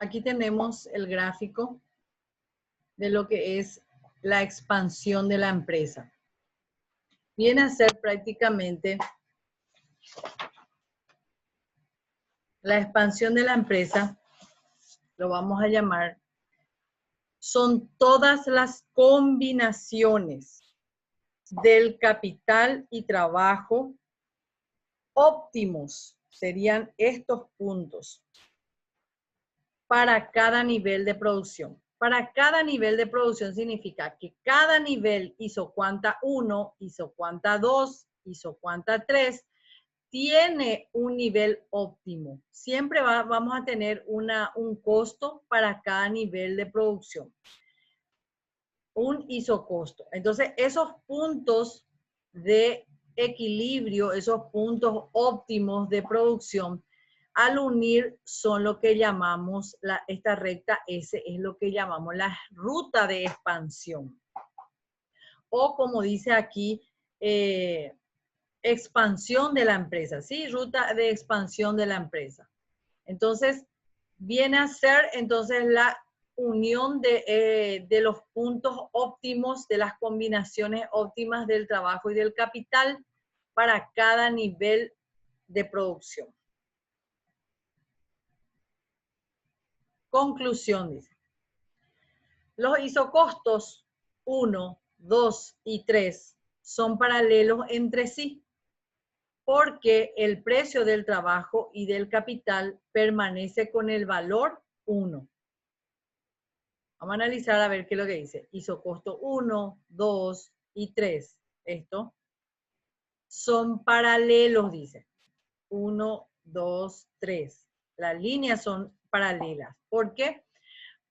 Aquí tenemos el gráfico de lo que es la expansión de la empresa. Viene a ser prácticamente la expansión de la empresa, lo vamos a llamar, son todas las combinaciones del capital y trabajo óptimos, serían estos puntos, para cada nivel de producción. Para cada nivel de producción significa que cada nivel isocuanta 1, isocuanta 2, isocuanta 3, tiene un nivel óptimo. Siempre vamos a tener un costo para cada nivel de producción. Un isocosto. Entonces, esos puntos de equilibrio, esos puntos óptimos de producción, al unir son lo que llamamos, esta recta S es lo que llamamos la ruta de expansión. O como dice aquí, expansión de la empresa, ¿sí? Ruta de expansión de la empresa. Entonces, viene a ser entonces la unión de los puntos óptimos, de las combinaciones óptimas del trabajo y del capital para cada nivel de producción. Conclusión, dice. Los isocostos 1, 2 y 3 son paralelos entre sí porque el precio del trabajo y del capital permanece con el valor 1. Vamos a analizar a ver qué es lo que dice. Isocosto 1, 2 y 3. Esto son paralelos, dice. 1, 2, 3. Las líneas son paralelas. ¿Por qué?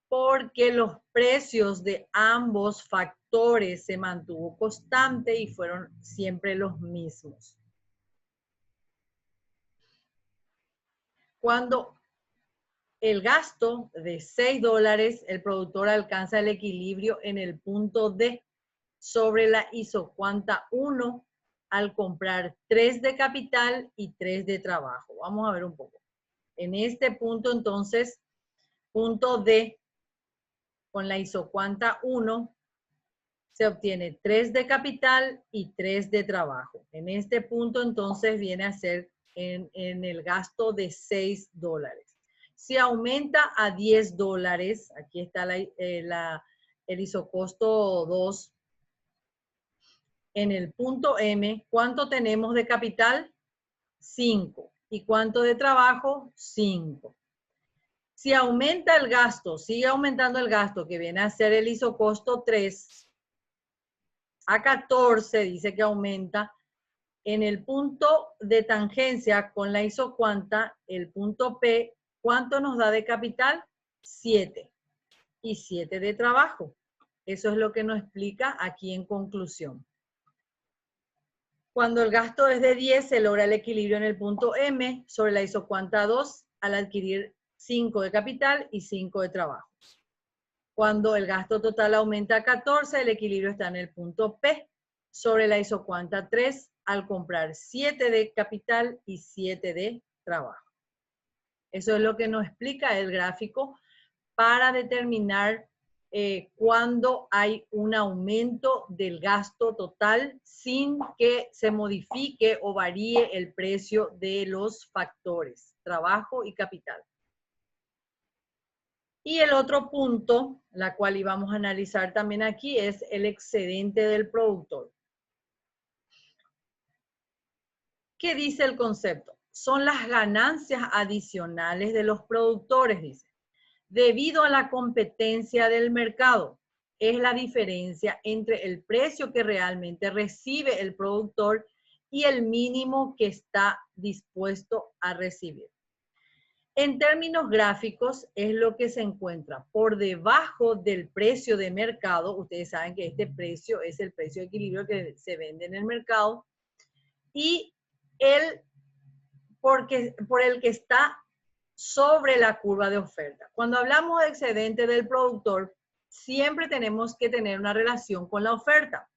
Porque los precios de ambos factores se mantuvo constante y fueron siempre los mismos. Cuando el gasto de $6, el productor alcanza el equilibrio en el punto D sobre la isocuanta 1 al comprar 3 de capital y 3 de trabajo. Vamos a ver un poco. En este punto, entonces, punto D con la isocuanta 1 se obtiene 3 de capital y 3 de trabajo. En este punto, entonces, viene a ser en el gasto de $6. Si aumenta a $10, aquí está el isocosto 2, en el punto M, ¿cuánto tenemos de capital? 5. ¿Y cuánto de trabajo? 5. Si aumenta el gasto, sigue aumentando el gasto, que viene a ser el isocosto 3, a 14 dice que aumenta. En el punto de tangencia con la isocuanta, el punto P, ¿cuánto nos da de capital? 7. Y 7 de trabajo. Eso es lo que nos explica aquí en conclusión. Cuando el gasto es de 10, se logra el equilibrio en el punto M sobre la isocuanta 2 al adquirir 5 de capital y 5 de trabajo. Cuando el gasto total aumenta a 14, el equilibrio está en el punto P sobre la isocuanta 3 al comprar 7 de capital y 7 de trabajo. Eso es lo que nos explica el gráfico para determinar cuando hay un aumento del gasto total sin que se modifique o varíe el precio de los factores, trabajo y capital. Y el otro punto, la cual íbamos a analizar también aquí, es el excedente del productor. ¿Qué dice el concepto? Son las ganancias adicionales de los productores, dice. Debido a la competencia del mercado, es la diferencia entre el precio que realmente recibe el productor y el mínimo que está dispuesto a recibir. En términos gráficos, es lo que se encuentra por debajo del precio de mercado. Ustedes saben que este precio es el precio de equilibrio que se vende en el mercado. Y por el que está sobre la curva de oferta. Cuando hablamos de excedente del productor, siempre tenemos que tener una relación con la oferta.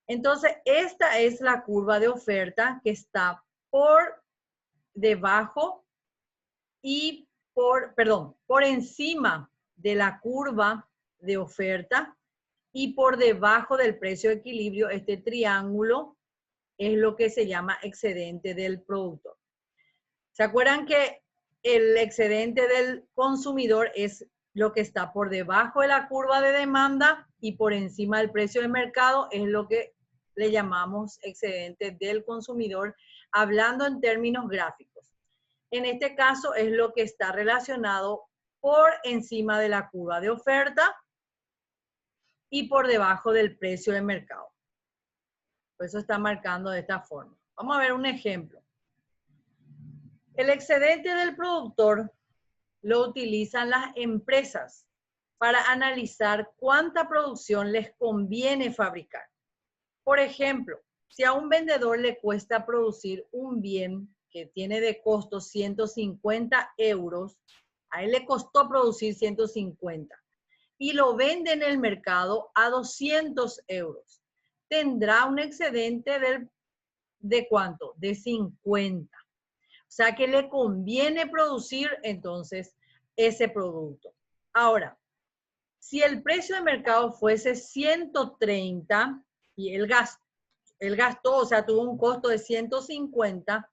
Entonces, esta es la curva de oferta que está por debajo y por encima de la curva de oferta y por debajo del precio de equilibrio. Este triángulo es lo que se llama excedente del productor. ¿Se acuerdan que el excedente del consumidor es lo que está por debajo de la curva de demanda y por encima del precio de mercado? Es lo que le llamamos excedente del consumidor, hablando en términos gráficos. En este caso es lo que está relacionado por encima de la curva de oferta y por debajo del precio de mercado. Por eso está marcando de esta forma. Vamos a ver un ejemplo. El excedente del productor lo utilizan las empresas para analizar cuánta producción les conviene fabricar. Por ejemplo, si a un vendedor le cuesta producir un bien que tiene de costo 150 euros, a él le costó producir 150 y lo vende en el mercado a 200 euros. Tendrá un excedente ¿de cuánto? De 50. O sea que le conviene producir entonces ese producto. Ahora, si el precio de mercado fuese 130 y él gastó, o sea, tuvo un costo de 150,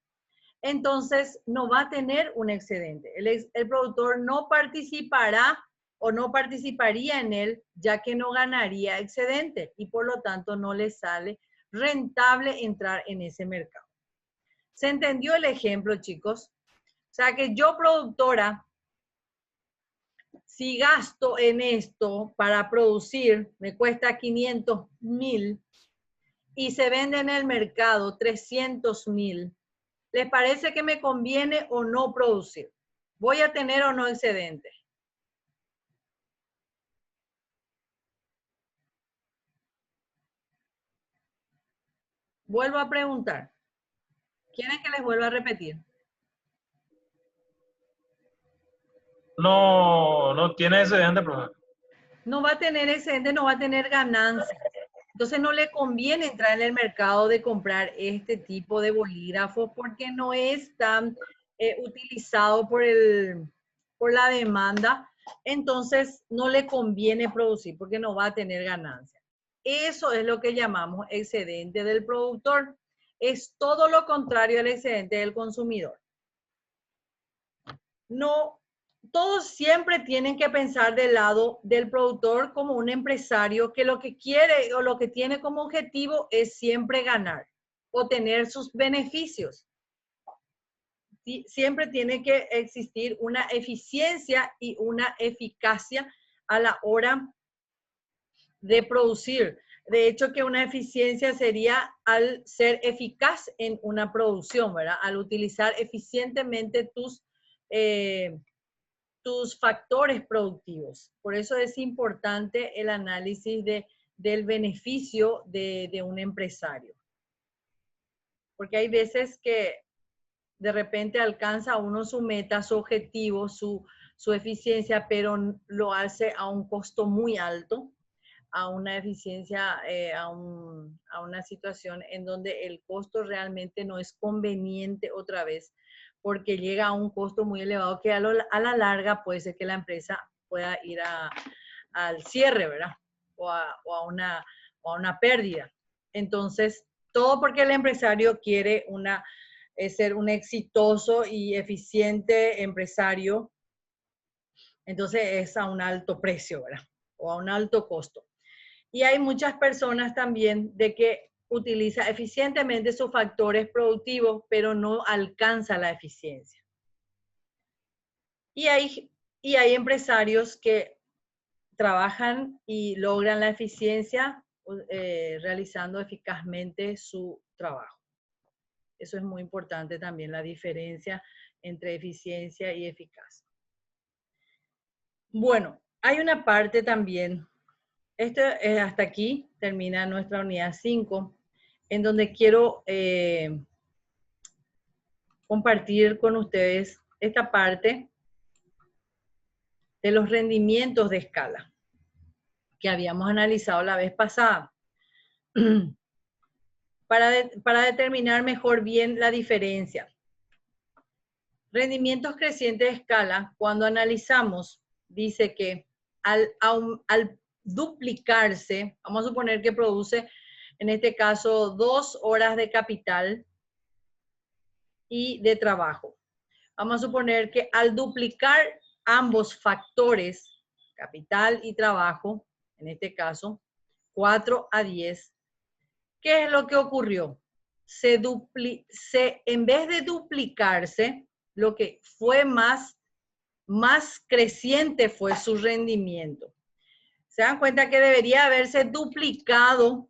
entonces no va a tener un excedente. El productor no participará o no participaría en él, ya que no ganaría excedente y por lo tanto no le sale rentable entrar en ese mercado. ¿Se entendió el ejemplo, chicos? O sea que yo, productora, si gasto en esto para producir, me cuesta 500.000 y se vende en el mercado 300.000, ¿les parece que me conviene o no producir? ¿Voy a tener o no excedente? Vuelvo a preguntar. ¿Quieren que les vuelva a repetir? No, no tiene excedente, profesor. No va a tener excedente, no va a tener ganancia. Entonces no le conviene entrar en el mercado de comprar este tipo de bolígrafos porque no es tan utilizado por la demanda. Entonces no le conviene producir porque no va a tener ganancia. Eso es lo que llamamos excedente del productor. Es todo lo contrario al excedente del consumidor. No, todos siempre tienen que pensar del lado del productor como un empresario que lo que quiere o lo que tiene como objetivo es siempre ganar o tener sus beneficios. Siempre tiene que existir una eficiencia y una eficacia a la hora de producir. De hecho, que una eficiencia sería al ser eficaz en una producción, ¿verdad? Al utilizar eficientemente tus factores productivos. Por eso es importante el análisis del beneficio de un empresario. Porque hay veces que de repente alcanza uno su meta, su objetivo, su eficiencia, pero lo hace a un costo muy alto, a una eficiencia, a una situación en donde el costo realmente no es conveniente otra vez, porque llega a un costo muy elevado que a la larga puede ser que la empresa pueda ir al cierre, ¿verdad? O a una pérdida. Entonces, todo porque el empresario quiere ser un exitoso y eficiente empresario, entonces es a un alto precio, ¿verdad? O a un alto costo. Y hay muchas personas también de que utiliza eficientemente sus factores productivos, pero no alcanza la eficiencia. Y hay empresarios que trabajan y logran la eficiencia realizando eficazmente su trabajo. Eso es muy importante también, la diferencia entre eficiencia y eficacia. Bueno, hay una parte también, hasta aquí termina nuestra unidad 5, en donde quiero compartir con ustedes esta parte de los rendimientos de escala que habíamos analizado la vez pasada. Para determinar mejor bien la diferencia. Rendimientos crecientes de escala, cuando analizamos, dice que al duplicarse, vamos a suponer que produce, en este caso, 2 horas de capital y de trabajo. Vamos a suponer que al duplicar ambos factores, capital y trabajo, en este caso, 4 a 10, ¿qué es lo que ocurrió? En vez de duplicarse, lo que fue más creciente fue su rendimiento. Se dan cuenta que debería haberse duplicado,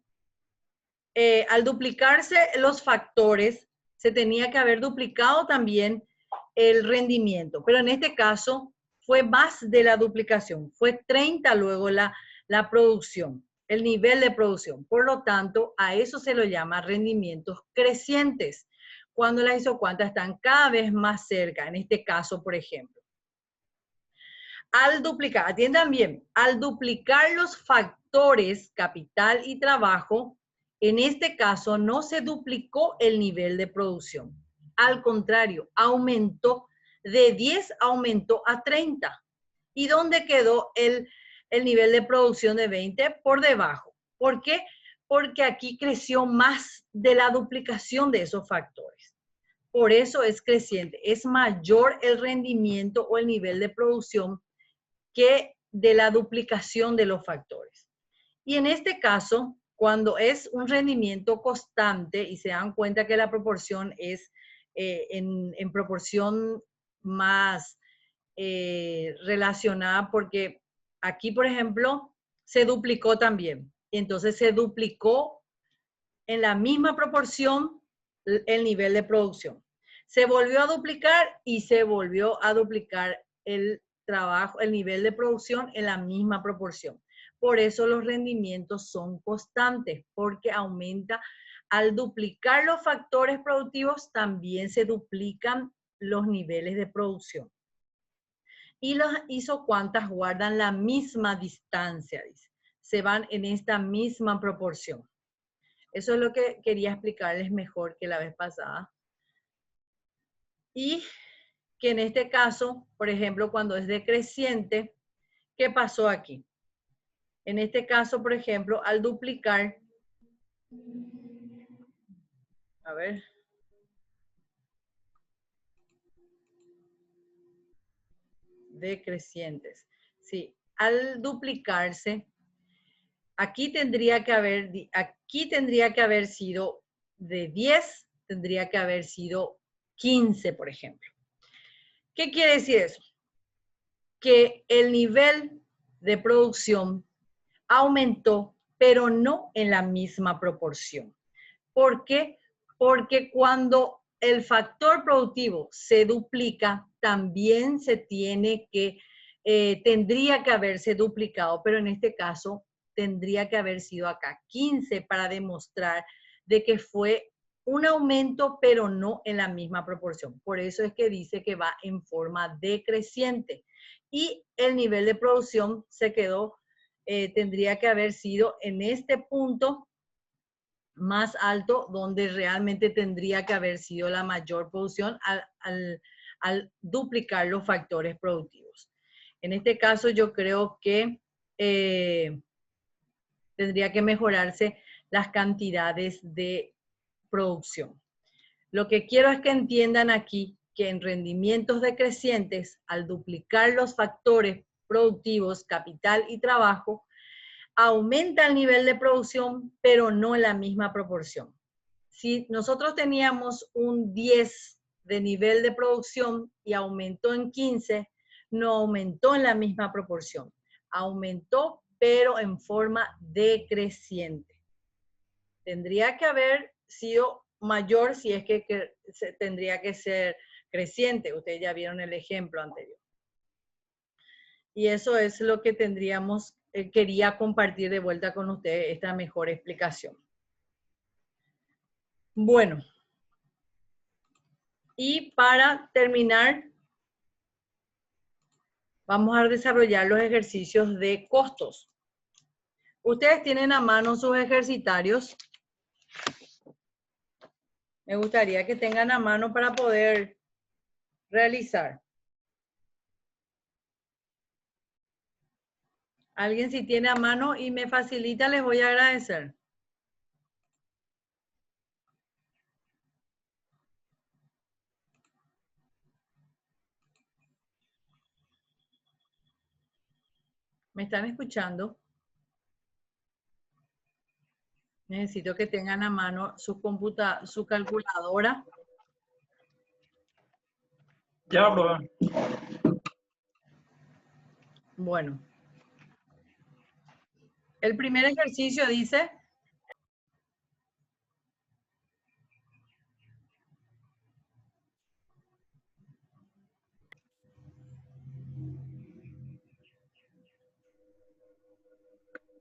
al duplicarse los factores, se tenía que haber duplicado también el rendimiento, pero en este caso fue más de la duplicación, fue 30 luego la producción, el nivel de producción. Por lo tanto, a eso se lo llama rendimientos crecientes, cuando las isocuantas están cada vez más cerca, en este caso, por ejemplo. Al duplicar, atiendan bien, al duplicar los factores capital y trabajo, en este caso no se duplicó el nivel de producción. Al contrario, aumentó de 10, aumentó a 30. ¿Y dónde quedó el nivel de producción de 20? Por debajo. ¿Por qué? Porque aquí creció más de la duplicación de esos factores. Por eso es creciente. Es mayor el rendimiento o el nivel de producción que de la duplicación de los factores. Y en este caso, cuando es un rendimiento constante y se dan cuenta que la proporción es en proporción más relacionada, porque aquí, por ejemplo, se duplicó también. Y entonces se duplicó en la misma proporción el nivel de producción. Se volvió a duplicar y se volvió a duplicar el trabajo, el nivel de producción en la misma proporción. Por eso los rendimientos son constantes, porque aumenta. Al duplicar los factores productivos, también se duplican los niveles de producción. Y las isocuantas guardan la misma distancia, dice. Se van en esta misma proporción. Eso es lo que quería explicarles mejor que la vez pasada. Y que en este caso, por ejemplo, cuando es decreciente, ¿qué pasó aquí? En este caso, por ejemplo, al duplicar, a ver, decrecientes. Sí, al duplicarse, aquí tendría que haber sido de 10, tendría que haber sido 15, por ejemplo. ¿Qué quiere decir eso? Que el nivel de producción aumentó, pero no en la misma proporción. ¿Por qué? Porque cuando el factor productivo se duplica, también tendría que haberse duplicado, pero en este caso tendría que haber sido acá 15 para demostrar de que fue un aumento, pero no en la misma proporción. Por eso es que dice que va en forma decreciente. Y el nivel de producción se quedó, tendría que haber sido en este punto más alto, donde realmente tendría que haber sido la mayor producción al duplicar los factores productivos. En este caso yo creo que tendría que mejorarse las cantidades de producción. Lo que quiero es que entiendan aquí que en rendimientos decrecientes, al duplicar los factores productivos, capital y trabajo, aumenta el nivel de producción, pero no en la misma proporción. Si nosotros teníamos un 10 de nivel de producción y aumentó en 15, no aumentó en la misma proporción. Aumentó, pero en forma decreciente. Tendría que haber sido mayor si es que tendría que ser creciente. Ustedes ya vieron el ejemplo anterior. Y eso es lo que tendríamos, quería compartir de vuelta con ustedes, esta mejor explicación. Bueno, y para terminar, vamos a desarrollar los ejercicios de costos. Ustedes tienen a mano sus ejercitarios. Me gustaría que tengan a mano para poder Realizar. Alguien si tiene a mano y me facilita, les voy a agradecer. ¿Me están escuchando? Necesito que tengan a mano su calculadora. Ya, profe. Bueno. El primer ejercicio dice,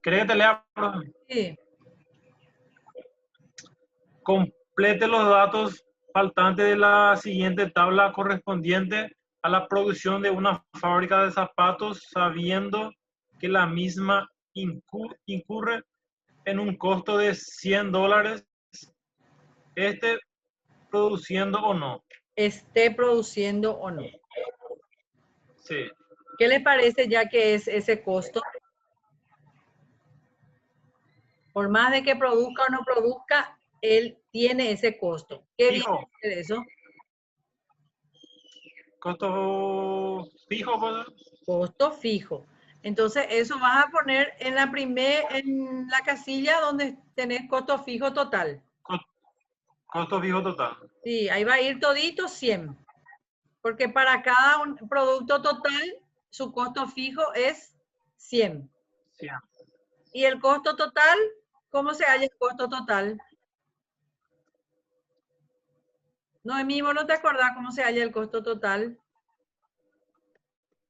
¿Querés que te lea, profe? sí, Complete los datos faltantes de la siguiente tabla correspondiente a la producción de una fábrica de zapatos, sabiendo que la misma incurre en un costo de $100, esté produciendo o no. esté produciendo o no. Sí. ¿Qué le parece ya que es ese costo? Por más de que produzca o no produzca, él tiene ese costo. ¿Qué viene Fijo. a ser eso? Costo fijo, pues. Costo fijo. Entonces, eso vas a poner en la casilla donde tenés costo fijo total. Costo fijo total. Sí, ahí va a ir todito 100. Porque para cada producto total, su costo fijo es 100. Sí. ¿Y el costo total? ¿Cómo se halla el costo total? Noemí, ¿vos no te acordás cómo se halla el costo total?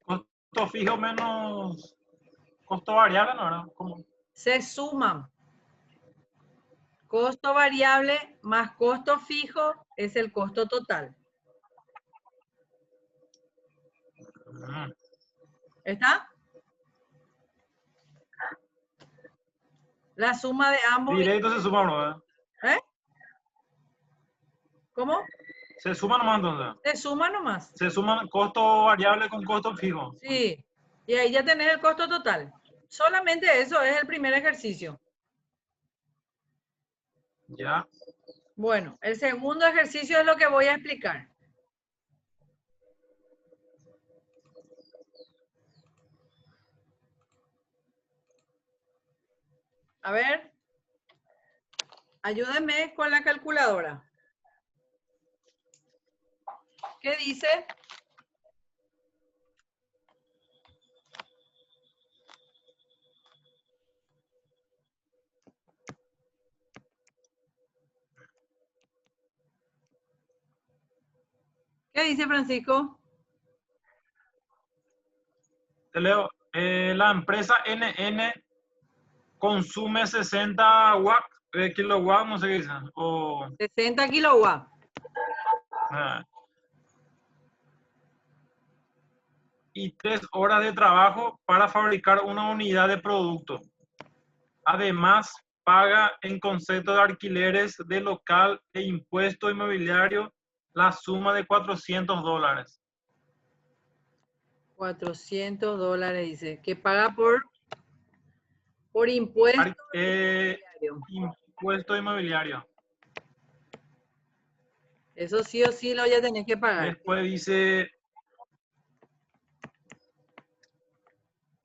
Costo fijo menos costo variable, ¿no? ¿Verdad? ¿Cómo? Se suman. Costo variable más costo fijo es el costo total. ¿Está? La suma de ambos. Directo se suma, ¿no? ¿Eh? ¿Cómo? Se suma nomás entonces. Se suma nomás. Se suman costo variable con costo fijo. Sí. Y ahí ya tenés el costo total. Solamente eso es el primer ejercicio. Ya. Bueno, el segundo ejercicio es lo que voy a explicar. A ver, ayúdenme con la calculadora. ¿Qué dice? ¿Qué dice Francisco? Te leo. La empresa NN consume 60 kilowatts, no sé qué dicen. 60 kilowatts. Ah, y 3 horas de trabajo para fabricar una unidad de producto. Además, paga en concepto de alquileres de local e impuesto inmobiliario la suma de $400. $400 dice. Que paga por impuesto inmobiliario. Impuesto inmobiliario. Eso sí o sí lo ya tenés que pagar. Después dice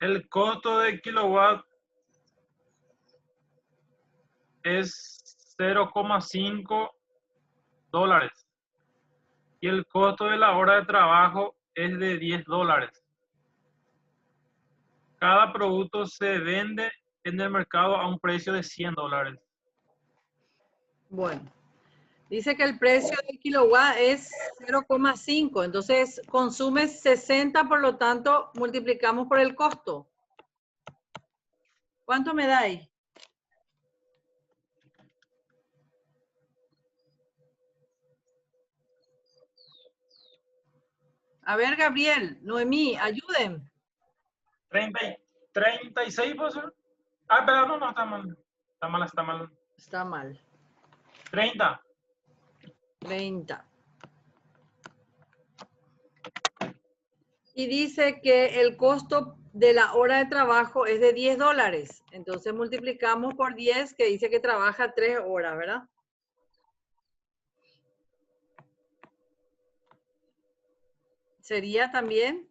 el costo de kilowatt es $0,5 y el costo de la hora de trabajo es de $10. Cada producto se vende en el mercado a un precio de $100. Bueno, dice que el precio del kilowatt es 0,5, entonces consume 60, por lo tanto multiplicamos por el costo. ¿Cuánto me dais? A ver, Gabriel, Noemí, ayuden. 36, ¿puede ser? Ah, pero no, está mal. Está mal. Está mal. 30. 30. Y dice que el costo de la hora de trabajo es de $10. Entonces multiplicamos por 10, que dice que trabaja 3 horas, ¿verdad? Sería también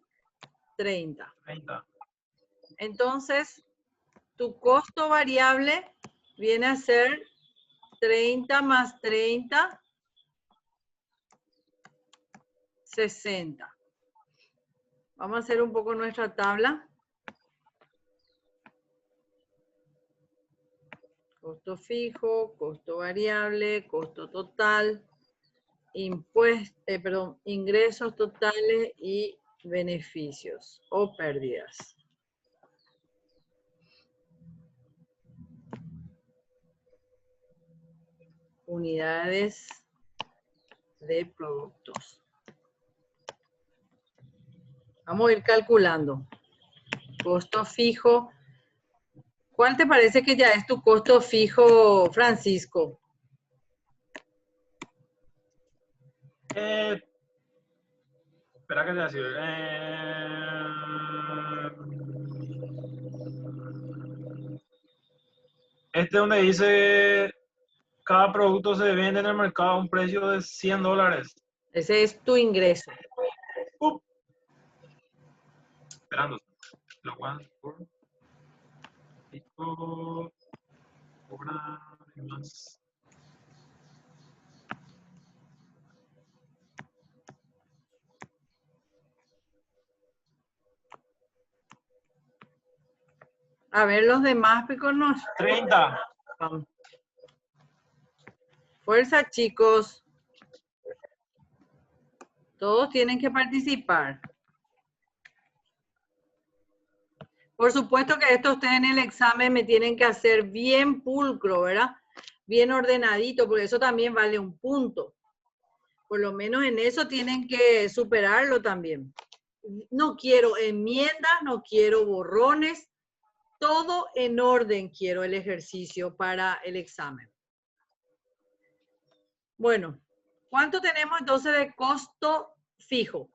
30. 30. Entonces, tu costo variable viene a ser 30 más 30, 60. Vamos a hacer un poco nuestra tabla. Costo fijo, costo variable, costo total, ingresos totales y beneficios o pérdidas. Unidades de productos. Vamos a ir calculando. Costo fijo. ¿Cuál te parece que ya es tu costo fijo, Francisco? Espera que te voy a decir. Donde dice cada producto se vende en el mercado a un precio de $100. Ese es tu ingreso. Esperando. Lo cual por cobra más. A ver, los demás, piconos. 30. Vamos. Fuerza, chicos. Todos tienen que participar. Por supuesto que esto ustedes en el examen me tienen que hacer bien pulcro, ¿verdad? Bien ordenadito, porque eso también vale un punto. Por lo menos en eso tienen que superarlo también. No quiero enmiendas, no quiero borrones. Todo en orden quiero el ejercicio para el examen. Bueno, ¿cuánto tenemos entonces de costo fijo?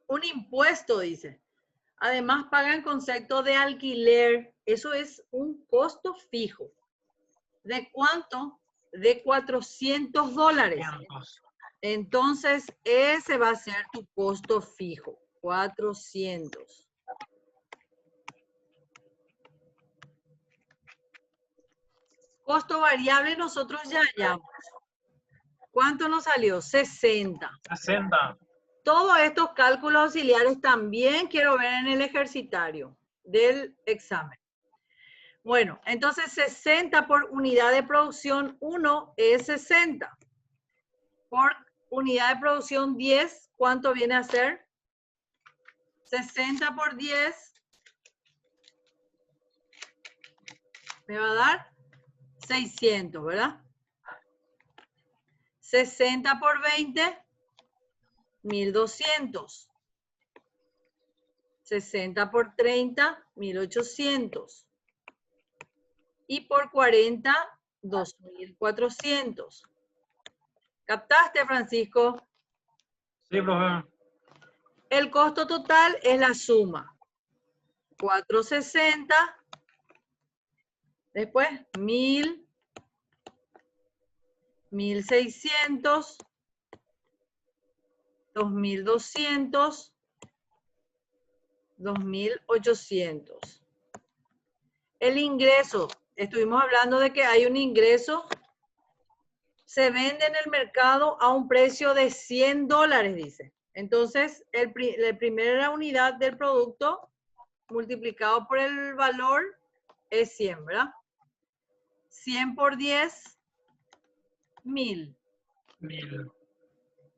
Un impuesto, dice. Además, pagan concepto de alquiler. Eso es un costo fijo. ¿De cuánto? De $400. Entonces, ese va a ser tu costo fijo. 400. Costo variable nosotros ya hallamos. ¿Cuánto nos salió? 60. 60. Todos estos cálculos auxiliares también quiero ver en el ejercitario del examen. Bueno, entonces 60 por unidad de producción 1 es 60. Por unidad de producción 10, ¿cuánto viene a ser? 60 por 10 me va a dar 600, ¿verdad? 60 por 20, 1200. 60 por 30, 1800. Y por 40, 2400. ¿Captaste, Francisco? Sí, profe. El costo total es la suma. 460. Después, 1000. 1600. 2200. 2800. El ingreso. Estuvimos hablando de que hay un ingreso. Se vende en el mercado a un precio de $100, dice. Entonces, la primera unidad del producto multiplicado por el valor es 100, ¿verdad? 100 por 10, 1000. 1000.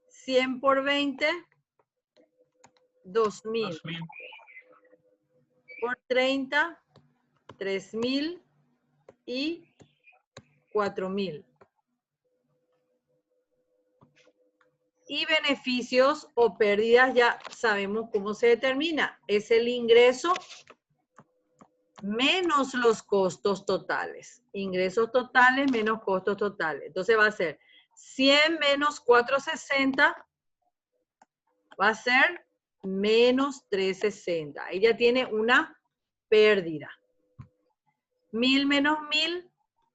100 por 20, 2000. 2000. Por 30, 3000 y 4000. Y beneficios o pérdidas ya sabemos cómo se determina. Es el ingreso menos los costos totales. Ingresos totales menos costos totales. Entonces va a ser 100 menos 460. Va a ser menos 360. Ahí ya tiene una pérdida. 1000 menos 1000,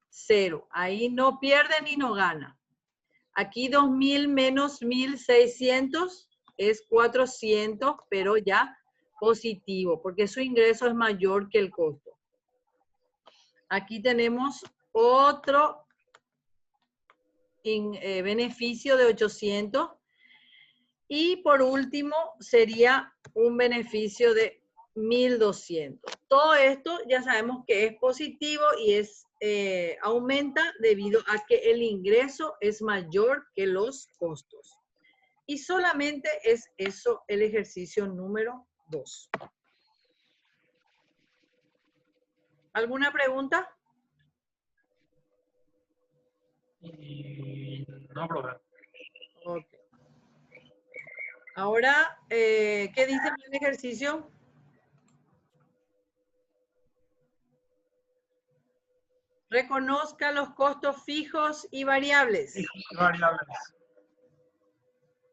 0. Ahí no pierde ni no gana. Aquí 2000 menos 1600 es 400, pero ya positivo, porque su ingreso es mayor que el costo. Aquí tenemos otro beneficio de 800. Y por último sería un beneficio de 1200. Todo esto ya sabemos que es positivo y aumenta debido a que el ingreso es mayor que los costos. Y solamente es eso el ejercicio número 2. ¿Alguna pregunta? No, profe. Ok. Ahora, ¿qué dice el ejercicio? Reconozca los costos fijos y variables. Fijos y variables.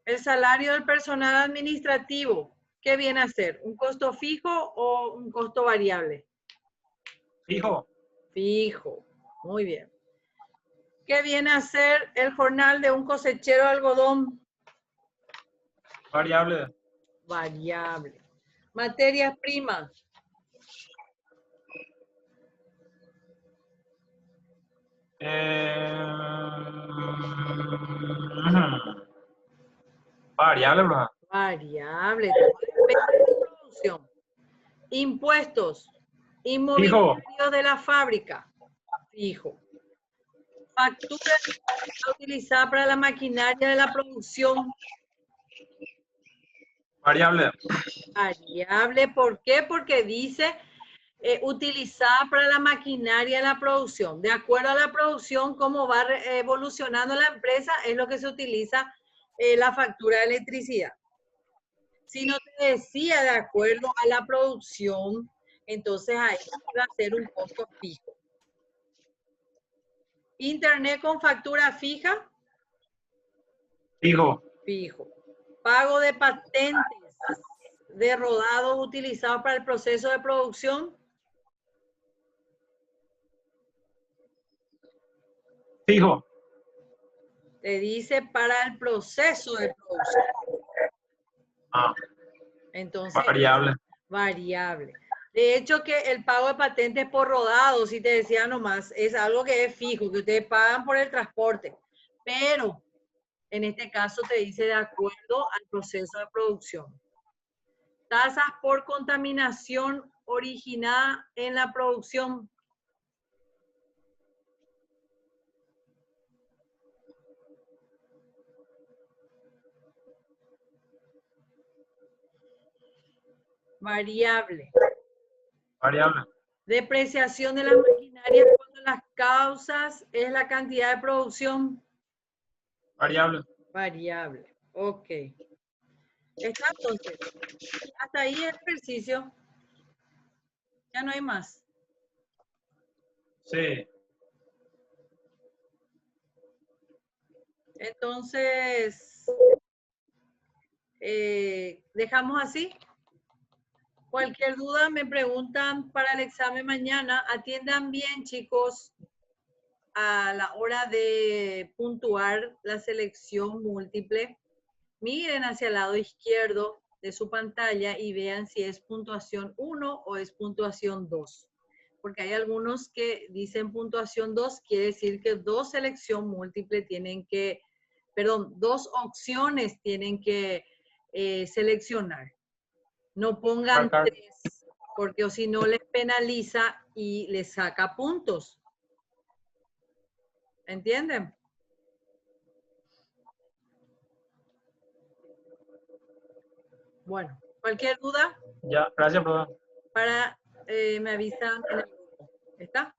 El salario del personal administrativo, ¿qué viene a ser? ¿Un costo fijo o un costo variable? Fijo. Fijo. Muy bien. ¿Qué viene a ser el jornal de un cosechero de algodón? Variable. Variable. Materias primas. Variable, profe. Variable. Todo depende de la producción. Impuestos. Inmobiliario de la fábrica. Fijo. Factura utilizada para la maquinaria de la producción. Variable. Variable, ¿por qué? Porque dice utilizada para la maquinaria de la producción. De acuerdo a la producción, cómo va evolucionando la empresa, es lo que se utiliza la factura de electricidad. Si no te decía de acuerdo a la producción, entonces ahí va a ser un costo fijo. Internet con factura fija. Fijo. Fijo. Pago de patentes de rodados utilizados para el proceso de producción. Fijo. Te dice para el proceso de producción. Ah. Entonces, Variable. Variable. De hecho, que el pago de patentes por rodado, si te decía nomás, es algo que es fijo, que ustedes pagan por el transporte. Pero, en este caso, te dice de acuerdo al proceso de producción. Tasas por contaminación originada en la producción. Variable. Variable. Depreciación de las maquinarias cuando las causas es la cantidad de producción. Variable. Variable. Ok. Está entonces. Hasta ahí el ejercicio. Ya no hay más. Sí. Entonces, dejamos así. Cualquier duda me preguntan para el examen mañana. Atiendan bien, chicos, a la hora de puntuar la selección múltiple. Miren hacia el lado izquierdo de su pantalla y vean si es puntuación 1 o es puntuación 2. Porque hay algunos que dicen puntuación 2, quiere decir que dos opciones tienen que seleccionar. No pongan 3, porque o si no les penaliza y les saca puntos. ¿Entienden? Bueno, cualquier duda. Ya, gracias, profe. Me avisan en el grupo. ¿Está?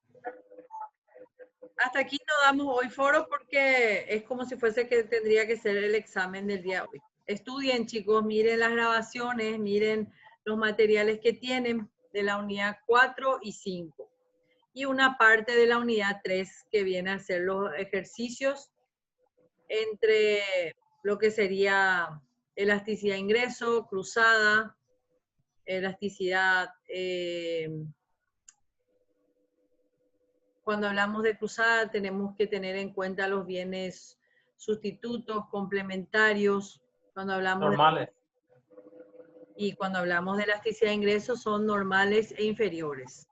Hasta aquí no damos hoy foro porque es como si fuese que tendría que ser el examen del día de hoy. Estudien, chicos, miren las grabaciones, miren los materiales que tienen de la unidad 4 y 5. Y una parte de la unidad 3 que viene a ser los ejercicios entre lo que sería elasticidad ingreso, cruzada, elasticidad. Cuando hablamos de cruzada tenemos que tener en cuenta los bienes sustitutos, complementarios. Cuando hablamos Normales. y cuando hablamos de elasticidad de ingresos son normales e inferiores.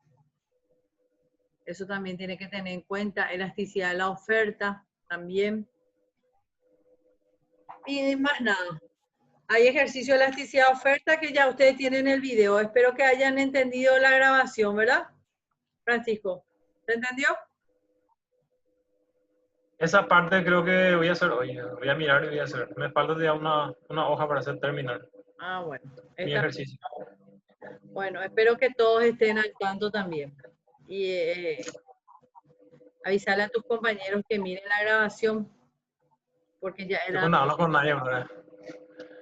Eso también tiene que tener en cuenta. Elasticidad de la oferta también. Y más nada. Hay ejercicio de elasticidad de oferta que ya ustedes tienen en el video. Espero que hayan entendido la grabación, ¿verdad? Francisco, ¿se entendió? Esa parte creo que voy a hacer hoy. Voy a mirar y voy a hacer. Me falta ya una hoja para hacer terminar Ah, bueno. mi ejercicio. Bueno, espero que todos estén al tanto también. Y avisarle a tus compañeros que miren la grabación, porque ya Yo era no hablo con nadie, ¿verdad?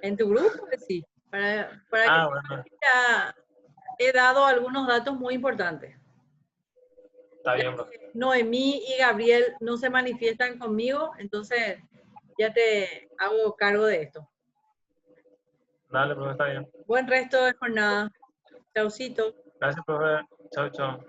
en tu grupo, sí. Para que Bueno. ya he dado algunos datos muy importantes. Está bien, bro. Noemí y Gabriel no se manifiestan conmigo, entonces ya te hago cargo de esto. Dale, profe, está bien. Buen resto de jornada. Chaucito. Gracias, profe. Chao, chao.